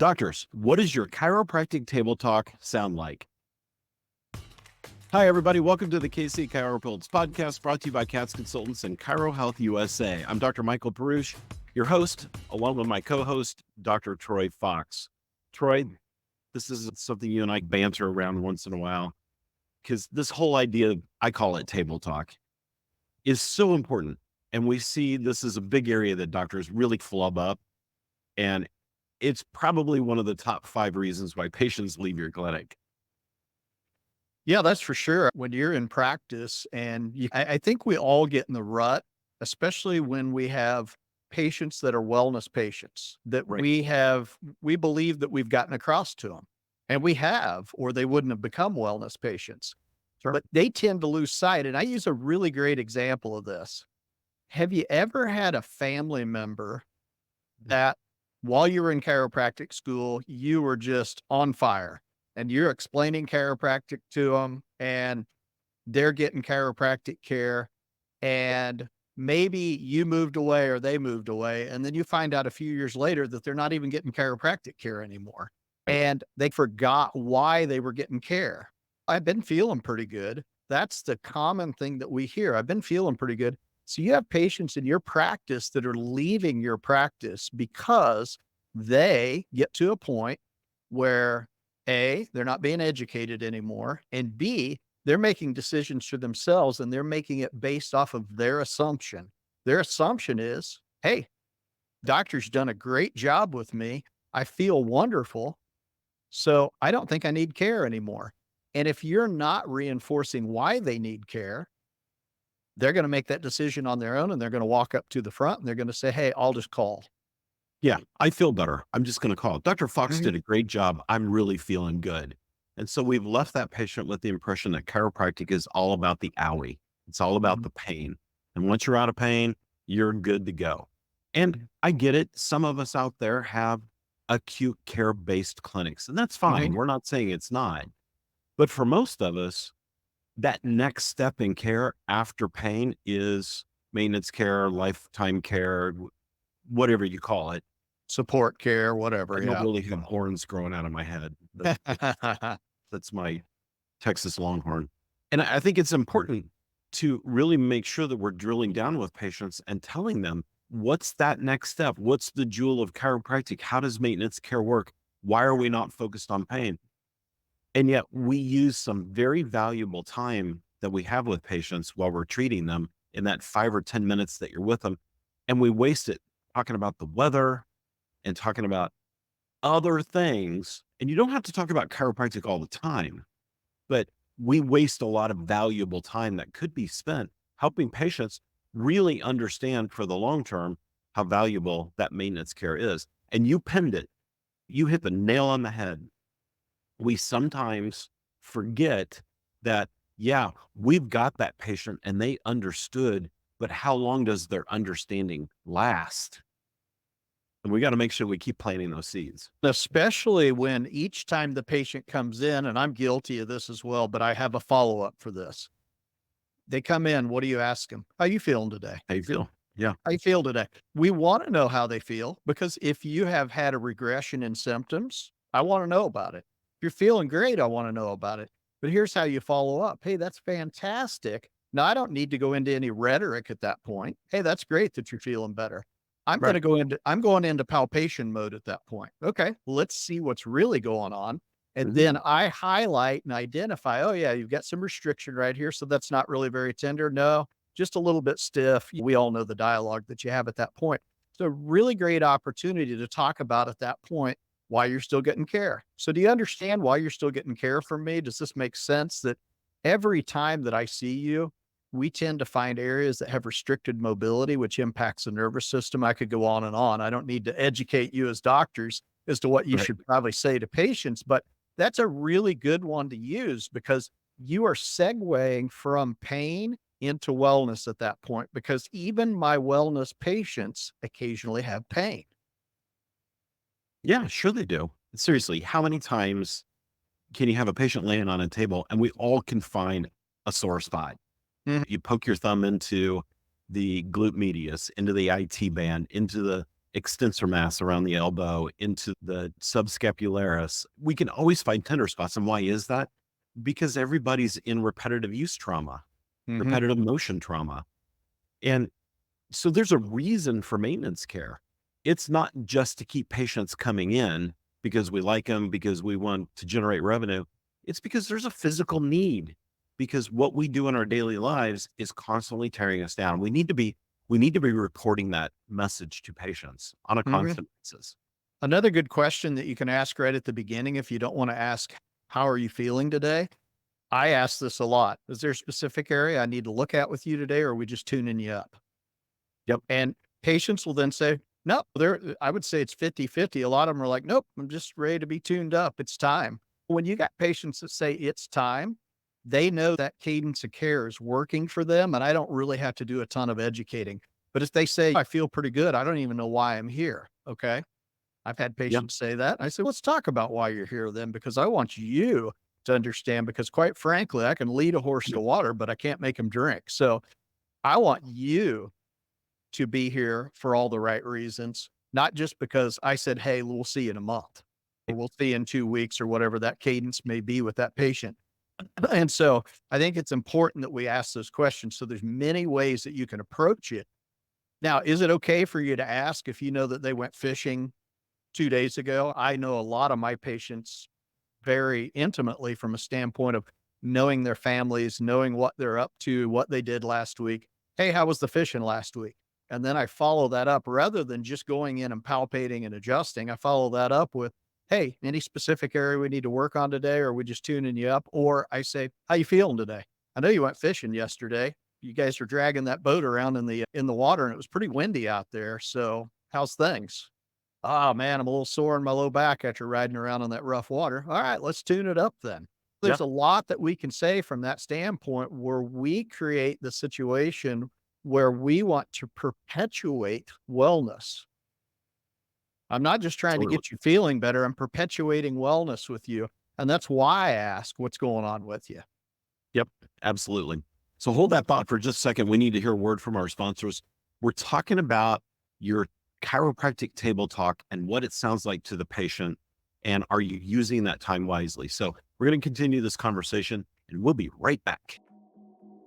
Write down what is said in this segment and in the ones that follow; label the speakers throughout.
Speaker 1: Doctors, what does your chiropractic table talk sound like? Hi, everybody. Welcome to the KC CHIROpulse Podcast, brought to you by CATS Consultants and Chiro Health USA. I'm Dr. Michael Perusich, your host, along with my co-host, Dr. Troy Fox. Troy, this is something you and I banter around once in a while, because this whole idea, I call it table talk, is so important. And we see this is a big area that doctors really flub up. And it's probably one of the top 5 reasons why patients leave your clinic.
Speaker 2: Yeah, that's for sure. When you're in practice I think we all get in the rut, especially when we have patients that are wellness patients that
Speaker 1: Right.
Speaker 2: we believe that we've gotten across to them, and we have, or they wouldn't have become wellness patients.
Speaker 1: Sure.
Speaker 2: But they tend to lose sight. And I use a really great example of this. Have you ever had a family member that while you were in chiropractic school, you were just on fire and you're explaining chiropractic to them and they're getting chiropractic care, and maybe you moved away or they moved away, and then you find out a few years later that they're not even getting chiropractic care anymore,
Speaker 1: Right.
Speaker 2: and they forgot why they were getting care? I've been feeling pretty good. That's the common thing that we hear. I've been feeling pretty good. So you have patients in your practice that are leaving your practice because they get to a point where A, they're not being educated anymore, and B, they're making decisions for themselves and they're making it based off of their assumption. Their assumption is, hey, doctor's done a great job with me. I feel wonderful. So I don't think I need care anymore. And if you're not reinforcing why they need care, they're going to make that decision on their own, and they're going to walk up to the front and they're going to say, hey, I'll just call.
Speaker 1: Yeah, I feel better. I'm just going to call. Dr. Fox
Speaker 2: Mhm.
Speaker 1: did a great job. I'm really feeling good. And so we've left that patient with the impression that chiropractic is all about the owie. It's all about
Speaker 2: Mhm.
Speaker 1: the pain. And once you're out of pain, you're good to go. And I get it. Some of us out there have acute care based clinics, and that's fine.
Speaker 2: Mhm.
Speaker 1: We're not saying it's not. But for most of us, that next step in care after pain is maintenance care, lifetime care, whatever you call it.
Speaker 2: Support care, whatever.
Speaker 1: I don't
Speaker 2: Yeah.
Speaker 1: really have horns growing out of my head. That's my Texas Longhorn. And I think it's important to really make sure that we're drilling down with patients and telling them, what's that next step? What's the jewel of chiropractic? How does maintenance care work? Why are we not focused on pain? And yet we use some very valuable time that we have with patients while we're treating them in that 5 or 10 minutes that you're with them. And we waste it talking about the weather and talking about other things. And you don't have to talk about chiropractic all the time, but we waste a lot of valuable time that could be spent helping patients really understand for the long term how valuable that maintenance care is. And you pinned it. You hit the nail on the head. We sometimes forget that, yeah, we've got that patient and they understood, but how long does their understanding last? And we got to make sure we keep planting those seeds.
Speaker 2: Especially when each time the patient comes in, and I'm guilty of this as well, but I have a follow-up for this. They come in, what do you ask them? How you feeling today?
Speaker 1: How you feel? Yeah.
Speaker 2: How you feel today? We want to know how they feel, because if you have had a regression in symptoms, I want to know about it. If you're feeling great, I want to know about it. But here's how you follow up. Hey, that's fantastic. Now, I don't need to go into any rhetoric at that point. Hey, that's great that you're feeling better.
Speaker 1: Right.
Speaker 2: I'm going into palpation mode at that point. Okay, let's see what's really going on. And
Speaker 1: Mhm.
Speaker 2: then I highlight and identify, oh yeah, you've got some restriction right here. So that's not really very tender. No, just a little bit stiff. We all know the dialogue that you have at that point. So really great opportunity to talk about at that point why you're still getting care. So do you understand why you're still getting care from me? Does this make sense that every time that I see you, we tend to find areas that have restricted mobility, which impacts the nervous system? I could go on and on. I don't need to educate you as doctors as to what you
Speaker 1: Right.
Speaker 2: should probably say to patients, but that's a really good one to use, because you are segueing from pain into wellness at that point, because even my wellness patients occasionally have pain.
Speaker 1: Yeah, sure they do. Seriously, how many times can you have a patient laying on a table and we all can find a sore spot?
Speaker 2: Mhm.
Speaker 1: You poke your thumb into the glute medius, into the IT band, into the extensor mass around the elbow into the subscapularis, we can always find tender spots. And why is that? Because everybody's in repetitive use trauma,
Speaker 2: Hmm.
Speaker 1: repetitive motion trauma. And so there's a reason for maintenance care. It's not just to keep patients coming in because we like them, because we want to generate revenue. It's because there's a physical need, because what we do in our daily lives is constantly tearing us down. We need to be reporting that message to patients on a
Speaker 2: Hmm.
Speaker 1: constant basis.
Speaker 2: Another good question that you can ask right at the beginning, if you don't want to ask, how are you feeling today? I ask this a lot. Is there a specific area I need to look at with you today, or are we just tuning you up?
Speaker 1: Yep.
Speaker 2: And patients will then say, no, I would say it's 50-50. A lot of them are like, nope, I'm just ready to be tuned up. It's time. When you got patients that say it's time, they know that cadence of care is working for them. And I don't really have to do a ton of educating. But if they say, I feel pretty good, I don't even know why I'm here. Okay. I've had
Speaker 1: Yeah.
Speaker 2: patients say that. I said, let's talk about why you're here then, because I want you to understand, because quite frankly, I can lead a horse to water, but I can't make him drink. So I want you to be here for all the right reasons, not just because I said, hey, we'll see you in a month, or we'll see you in 2 weeks, or whatever that cadence may be with that patient. And so I think it's important that we ask those questions. So there's many ways that you can approach it. Now, is it okay for you to ask if you know that they went fishing 2 days ago? I know a lot of my patients very intimately from a standpoint of knowing their families, knowing what they're up to, what they did last week. Hey, how was the fishing last week? And then I follow that up rather than just going in and palpating and adjusting. I follow that up with, hey, any specific area we need to work on today? Or are we just tuning you up? Or I say, how you feeling today? I know you went fishing yesterday. You guys were dragging that boat around in the water and it was pretty windy out there. So how's things? Oh man, I'm a little sore in my low back after riding around on that rough water. All right, let's tune it up then.
Speaker 1: Yeah.
Speaker 2: There's a lot that we can say from that standpoint where we create the situation where we want to perpetuate wellness. I'm not just trying to
Speaker 1: Totally.
Speaker 2: get you feeling better, I'm perpetuating wellness with you. And that's why I ask what's going on with you.
Speaker 1: Yep. Absolutely. So hold that thought for just a second. We need to hear a word from our sponsors. We're talking about your chiropractic table talk and what it sounds like to the patient. And are you using that time wisely? So we're going to continue this conversation and we'll be right back.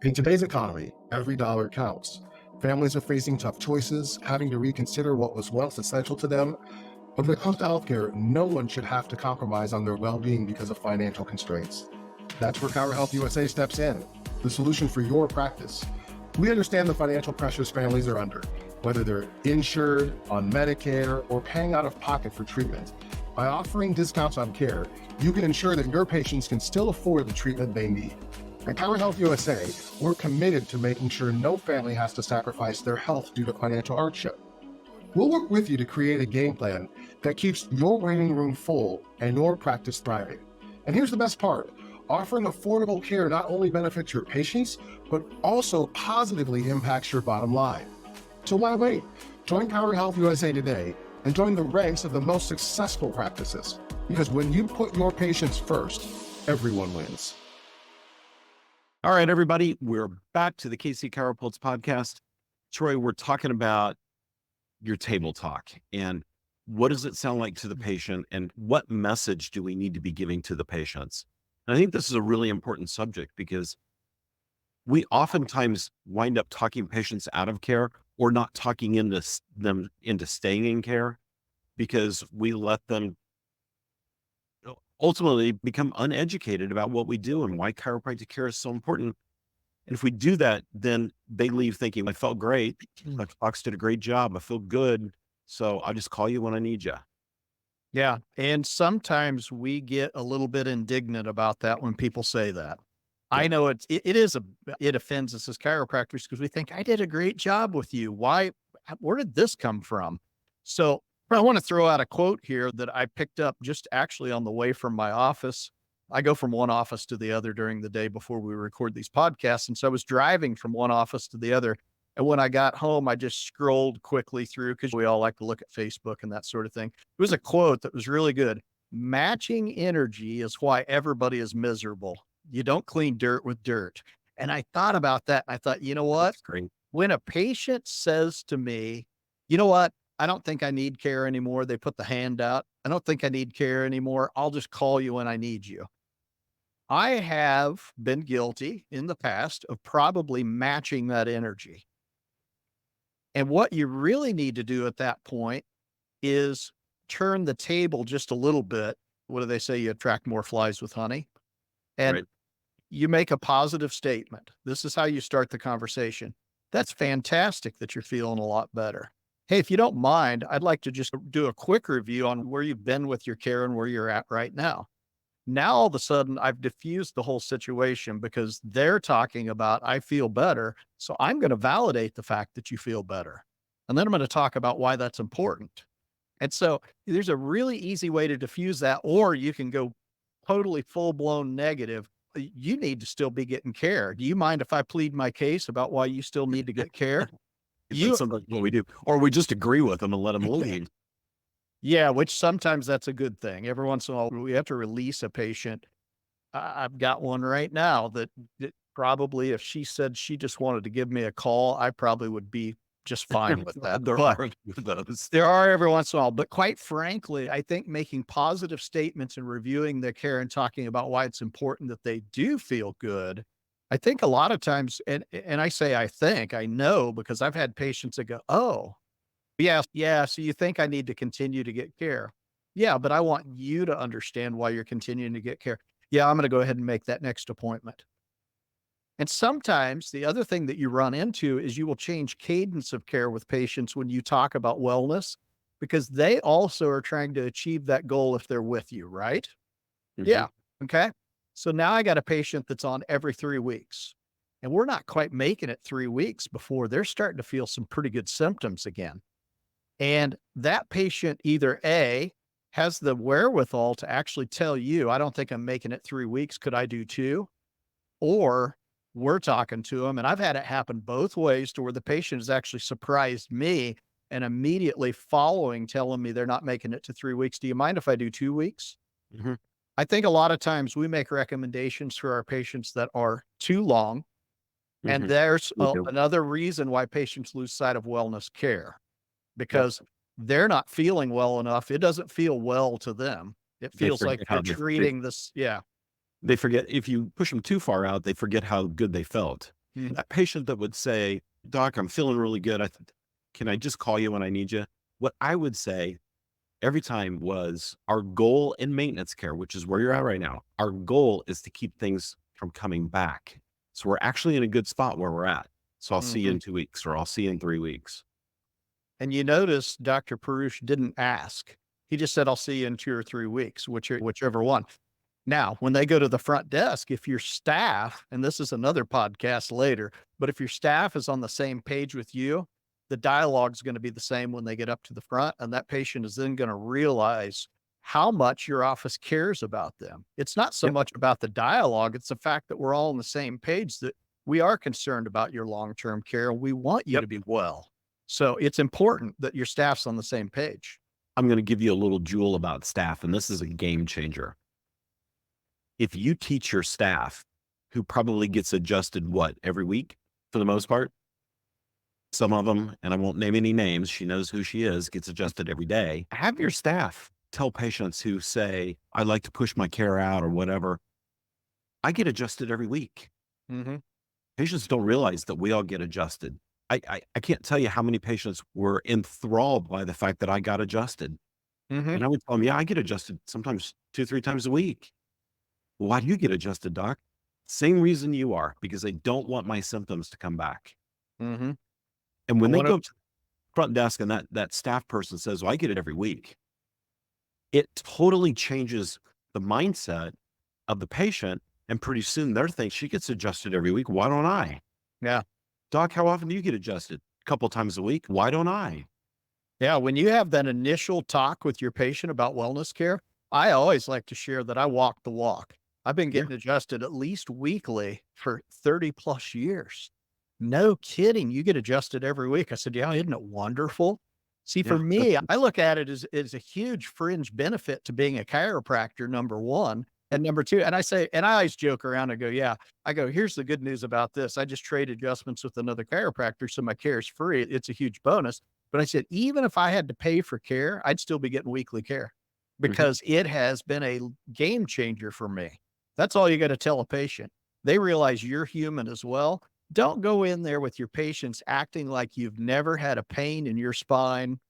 Speaker 3: In today's economy, every dollar counts. Families are facing tough choices, having to reconsider what was once essential to them. But when it comes to healthcare, no one should have to compromise on their well-being because of financial constraints. That's where Power Health USA steps in, the solution for your practice. We understand the financial pressures families are under, whether they're insured, on Medicare, or paying out of pocket for treatment. By offering discounts on care, you can ensure that your patients can still afford the treatment they need. At Power Health USA, we're committed to making sure no family has to sacrifice their health due to financial hardship. We'll work with you to create a game plan that keeps your waiting room full and your practice thriving. And here's the best part. Offering affordable care not only benefits your patients, but also positively impacts your bottom line. So why wait? Join Power Health USA today and join the ranks of the most successful practices. Because when you put your patients first, everyone wins.
Speaker 1: All right, everybody, we're back to the KC CHIROpulse Podcast. Troy, we're talking about your table talk and what does it sound like to the patient and what message do we need to be giving to the patients? And I think this is a really important subject because we oftentimes wind up talking patients out of care or not talking them into staying in care because we let them ultimately become uneducated about what we do and why chiropractic care is so important. And if we do that, then they leave thinking, I felt great. Dr. Fox did a great job. I feel good. So I'll just call you when I need you.
Speaker 2: Yeah. And sometimes we get a little bit indignant about that when people say that.
Speaker 1: Yeah.
Speaker 2: I know it offends us as chiropractors because we think I did a great job with you. Where did this come from? So I want to throw out a quote here that I picked up just actually on the way from my office. I go from one office to the other during the day before we record these podcasts. And so I was driving from one office to the other. And when I got home, I just scrolled quickly through because we all like to look at Facebook and that sort of thing. It was a quote that was really good. Matching energy is why everybody is miserable. You don't clean dirt with dirt. And I thought about that. And I thought, you know what?
Speaker 1: That's great.
Speaker 2: When a patient says to me, you know what? I don't think I need care anymore. They put the hand out. I don't think I need care anymore. I'll just call you when I need you. I have been guilty in the past of probably matching that energy. And what you really need to do at that point is turn the table just a little bit. What do they say? You attract more flies with honey. And
Speaker 1: Right.
Speaker 2: you make a positive statement. This is how you start the conversation. That's fantastic that you're feeling a lot better. Hey, if you don't mind, I'd like to just do a quick review on where you've been with your care and where you're at right now. Now, all of a sudden, I've diffused the whole situation because they're talking about, I feel better. So I'm going to validate the fact that you feel better. And then I'm going to talk about why that's important. And so there's a really easy way to diffuse that, or you can go totally full blown negative. You need to still be getting care. Do you mind if I plead my case about why you still need to get care?
Speaker 1: That's sometimes what we do, or we just agree with them and let them lead.
Speaker 2: Yeah, which sometimes that's a good thing. Every once in a while, we have to release a patient. I've got one right now that probably if she said she just wanted to give me a call, I probably would be just fine with that.
Speaker 1: There
Speaker 2: But
Speaker 1: are those.
Speaker 2: there are every once in a while. But quite frankly, I think making positive statements and reviewing their care and talking about why it's important that they do feel good. I think a lot of times, and I say I think, I know because I've had patients that go, oh, yeah. So you think I need to continue to get care? Yeah, but I want you to understand why you're continuing to get care. Yeah, I'm going to go ahead and make that next appointment. And sometimes the other thing that you run into is you will change cadence of care with patients when you talk about wellness because they also are trying to achieve that goal if they're with you, right?
Speaker 1: Mhm.
Speaker 2: Yeah. Okay. So now I got a patient that's on every 3 weeks and we're not quite making it 3 weeks before they're starting to feel some pretty good symptoms again. And that patient either A, has the wherewithal to actually tell you, I don't think I'm making it 3 weeks. Could I do 2? Or we're talking to them. And I've had it happen both ways to where the patient has actually surprised me and immediately following telling me they're not making it to 3 weeks. Do you mind if I do 2 weeks?
Speaker 1: Mhm.
Speaker 2: I think a lot of times we make recommendations for our patients that are too long. And
Speaker 1: Mhm.
Speaker 2: there's
Speaker 1: We do.
Speaker 2: another reason why patients lose sight of wellness care
Speaker 1: Yep.
Speaker 2: because they're not feeling well enough. It doesn't feel well to them. It
Speaker 1: They
Speaker 2: feels like
Speaker 1: forget
Speaker 2: they're
Speaker 1: how
Speaker 2: treating this. Yeah.
Speaker 1: they forget if you push them too far out, they forget how good they felt.
Speaker 2: Mhm.
Speaker 1: That patient that would say, "Doc, I'm feeling really good. Can I just call you when I need you?" What I would say every time was our goal in maintenance care, which is where you're at right now. Our goal is to keep things from coming back. So we're actually in a good spot where we're at. So I'll see you
Speaker 2: Mhm.
Speaker 1: in 2 weeks or I'll see you in 3 weeks.
Speaker 2: And you notice Dr. Perusich didn't ask. He just said, I'll see you in 2 or 3 weeks, whichever one. Now, when they go to the front desk, if your staff, and this is another podcast later, but if your staff is on the same page with you, the dialogue is going to be the same when they get up to the front. And that patient is then going to realize how much your office cares about them. It's not so
Speaker 1: Yep.
Speaker 2: much about the dialogue, it's the fact that we're all on the same page that we are concerned about your long term care and we want you
Speaker 1: Yep.
Speaker 2: to be well. So it's important that your staff's on the same page.
Speaker 1: I'm going to give you a little jewel about staff, and this is a game changer. If you teach your staff, who probably gets adjusted every week for the most part, some of them, and I won't name any names, she knows who she is, gets adjusted every day. Have your staff tell patients who say, I like to push my care out or whatever, I get adjusted every week.
Speaker 2: Mm-hmm.
Speaker 1: Patients don't realize that we all get adjusted. I can't tell you how many patients were enthralled by the fact that I got adjusted.
Speaker 2: Mm-hmm.
Speaker 1: And I would tell them, yeah, I get adjusted sometimes 2, 3 times a week. Why do you get adjusted, doc? Same reason you are, because they don't want my symptoms to come back.
Speaker 2: Mm-hmm.
Speaker 1: And when
Speaker 2: And
Speaker 1: they
Speaker 2: one of
Speaker 1: go up to the front desk and that staff person says, well, I get it every week, it totally changes the mindset of the patient. And pretty soon they're thinking she gets adjusted every week. Why don't I?
Speaker 2: Yeah.
Speaker 1: Doc, how often do you get adjusted? A couple times a week. Why don't I?
Speaker 2: Yeah. When you have that initial talk with your patient about wellness care, I always like to share that I walk the walk. I've been
Speaker 1: Yeah.
Speaker 2: getting adjusted at least weekly for 30 plus years. No kidding. You get adjusted every week. I said, yeah, isn't it wonderful? See, for
Speaker 1: Yeah.
Speaker 2: me, I look at it as a huge fringe benefit to being a chiropractor, number one. And number two, and I always joke around and go, yeah, I go, here's the good news about this. I just trade adjustments with another chiropractor. So my care is free. It's a huge bonus. But I said, even if I had to pay for care, I'd still be getting weekly care because it has been a game changer for me. That's all you got to tell a patient. They realize you're human as well. Don't go in there with your patients acting like you've never had a pain in your spine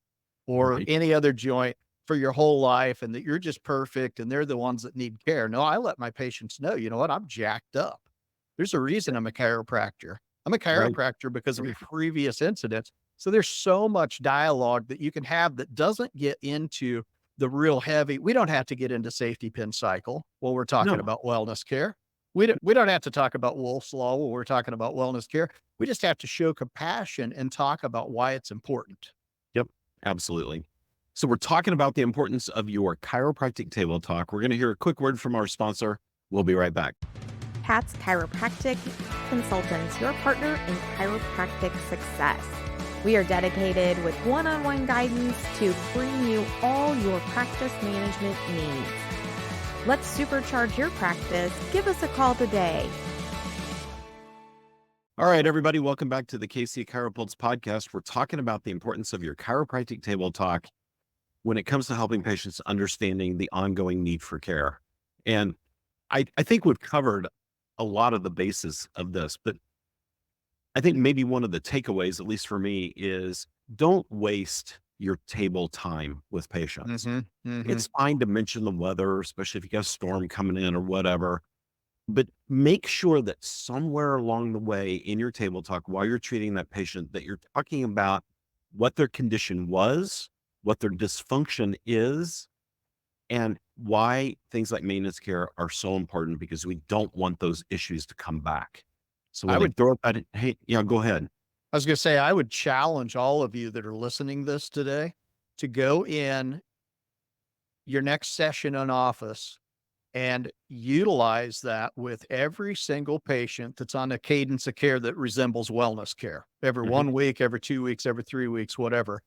Speaker 2: or
Speaker 1: Right.
Speaker 2: any other joint for your whole life and that you're just perfect and they're the ones that need care. No, I let my patients know, you know what? I'm jacked up. There's a reason I'm a chiropractor. I'm a
Speaker 1: Right.
Speaker 2: chiropractor because of a previous incidents. So there's so much dialogue that you can have that doesn't get into the real heavy. We don't have to get into safety pin cycle while we're talking
Speaker 1: No.
Speaker 2: about wellness care. We don't have to talk about Wolf's Law while we're talking about wellness care. We just have to show compassion and talk about why it's important.
Speaker 1: Yep. Absolutely. So we're talking about the importance of your chiropractic table talk. We're going to hear a quick word from our sponsor. We'll be right back.
Speaker 4: KC Chiropractic Consultants, your partner in chiropractic success. We are dedicated with one-on-one guidance to bring you all your practice management needs. Let's supercharge your practice. Give us a call today.
Speaker 1: All right, everybody, welcome back to the KC CHIROpulse Podcast. We're talking about the importance of your chiropractic table talk when it comes to helping patients understanding the ongoing need for care. And I think we've covered a lot of the basis of this, but I think maybe one of the takeaways, at least for me, is don't waste your table time with patients. It's fine to mention the weather, especially if you got a storm coming in or whatever, but make sure that somewhere along the way in your table talk, while you're treating that patient, that you're talking about what their condition was, what their dysfunction is, and why things like maintenance care are so important, because we don't want those issues to come back. So when
Speaker 2: I
Speaker 1: they
Speaker 2: would
Speaker 1: throw up that, hey, yeah, go ahead.
Speaker 2: I was going to say, I would challenge all of you that are listening this today to go in your next session in office and utilize that with every single patient that's on a cadence of care that resembles wellness care every 1 week, every 2 weeks, every 3 weeks, whatever.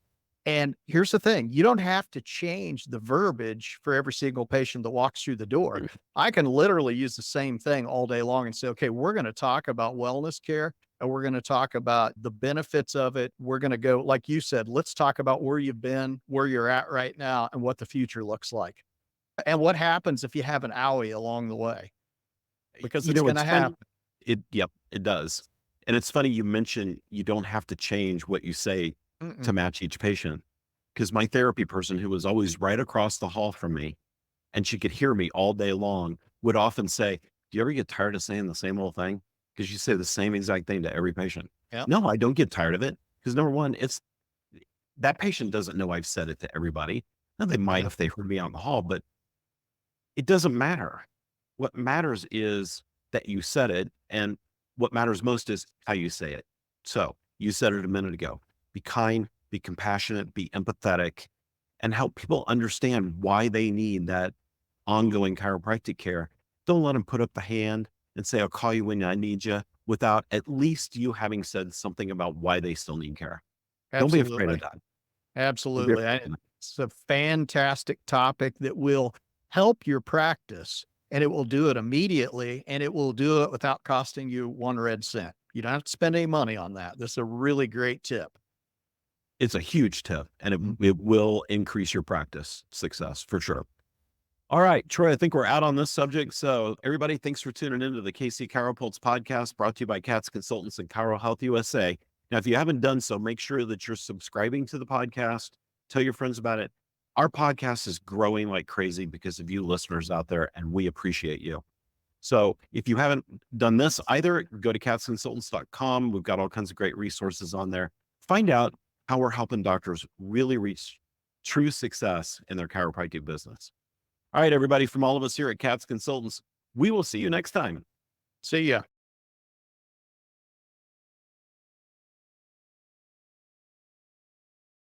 Speaker 2: And here's the thing, you don't have to change the verbiage for every single patient that walks through the door. I can literally use the same thing all day long and say, okay, we're going to talk about wellness care and we're going to talk about the benefits of it. We're going to go, like you said, let's talk about where you've been, where you're at right now, and what the future looks like. And what happens if you have an owie along the way? Because
Speaker 1: You
Speaker 2: it's
Speaker 1: know,
Speaker 2: going to
Speaker 1: it's funny.
Speaker 2: happen.
Speaker 1: Yep, it does. And it's funny you mentioned you don't have to change what you say to match each patient, because my therapy person, who was always right across the hall from me, and she could hear me all day long, would often say, do you ever get tired of saying the same old thing? Because you say the same exact thing to every patient.
Speaker 2: Yep.
Speaker 1: No, I don't get tired of it. Because number one, it's that patient doesn't know I've said it to everybody. Now, they might if they heard me out in the hall, but it doesn't matter. What matters is that you said it, and what matters most is how you say it. So you said it a minute ago. Be kind, be compassionate, be empathetic, and help people understand why they need that ongoing chiropractic care. Don't let them put up the hand and say, I'll call you when I need you, without at least you having said something about why they still need care. Don't be afraid of that. Don't be
Speaker 2: Absolutely.
Speaker 1: afraid of that.
Speaker 2: It's a fantastic topic that will help your practice, and it will do it immediately, and it will do it without costing you 1 red cent. You don't have to spend any money on that. This is a really great tip.
Speaker 1: It's a huge tip, and it will increase your practice success for sure. All right, Troy, I think we're out on this subject. So everybody, thanks for tuning into the KC CHIROpulse Podcast, brought to you by KC Consultants and Chiro Health USA. Now, if you haven't done so, make sure that you're subscribing to the podcast. Tell your friends about it. Our podcast is growing like crazy because of you listeners out there, and we appreciate you. So if you haven't done this either, go to kcconsultants.com. We've got all kinds of great resources on there. Find out how we're helping doctors really reach true success in their chiropractic business. All right, everybody, from all of us here at KC Consultants, we will see you next time.
Speaker 2: See ya.